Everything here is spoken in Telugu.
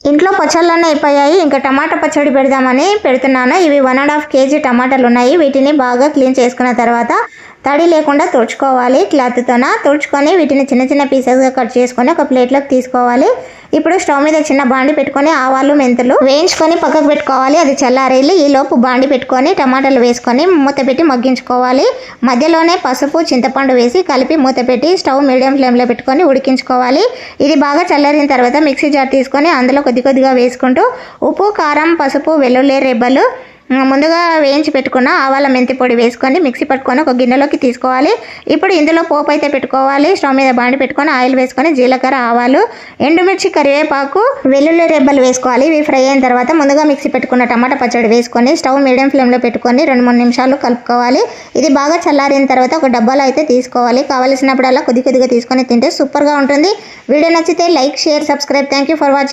ఇంట్లో పచ్చళ్ళన్నీ అయిపోయాయి. ఇంకా టమాటా పచ్చడి పెడదామని పెడుతున్నాను. ఇవి 1.5 కేజీ టమాటాలు ఉన్నాయి. వీటిని బాగా క్లీన్ చేసుకున్న తర్వాత తడి లేకుండా తుడుచుకోవాలి. క్లాత్తోన తుడుచుకొని వీటిని చిన్న చిన్న పీసెస్గా కట్ చేసుకొని ఒక ప్లేట్లోకి తీసుకోవాలి. ఇప్పుడు స్టవ్ మీద చిన్న బాండి పెట్టుకొని ఆవాలు మెంతులు వేయించుకొని పక్కకు పెట్టుకోవాలి. అది చల్లారేలి ఈలోపు బాండి పెట్టుకొని టమాటాలు వేసుకొని మూత పెట్టి మగ్గించుకోవాలి. మధ్యలోనే పసుపు చింతపండు వేసి కలిపి మూత పెట్టి స్టవ్ మీడియం ఫ్లేమ్లో పెట్టుకొని ఉడికించుకోవాలి. ఇది బాగా చల్లారిన తర్వాత మిక్సీ జార్ తీసుకొని అందులో కొద్దిగా వేసుకుంటూ ఉప్పు కారం పసుపు వెల్లుల్లి రెబ్బలు ముందుగా వేయించి పెట్టుకున్న ఆవాల మెంతి పొడి వేసుకొని మిక్సీ పట్టుకొని ఒక గిన్నెలోకి తీసుకోవాలి. ఇప్పుడు ఇందులో పోపు అయితే పెట్టుకోవాలి. స్టవ్ మీద బాండి పెట్టుకొని ఆయిల్ వేసుకొని జీలకర్ర ఆవాలు ఎండుమిర్చి కరివేపాకు వెల్లుల్లి రెబ్బలు వేసుకోవాలి. ఇవి ఫ్రై అయిన తర్వాత ముందుగా మిక్సీ పెట్టుకున్న టమాటా పచ్చడి వేసుకొని స్టవ్ మీడియం ఫ్లేమ్లో పెట్టుకొని 2-3 నిమిషాలు కలుపుకోవాలి. ఇది బాగా చల్లారిన తర్వాత ఒక డబ్బాలో అయితే తీసుకోవాలి. కావలసినప్పుడల్లా కొద్దిగా తీసుకొని తింటే సూపర్గా ఉంటుంది. వీడియో నచ్చితే like share subscribe. Thank you for watching.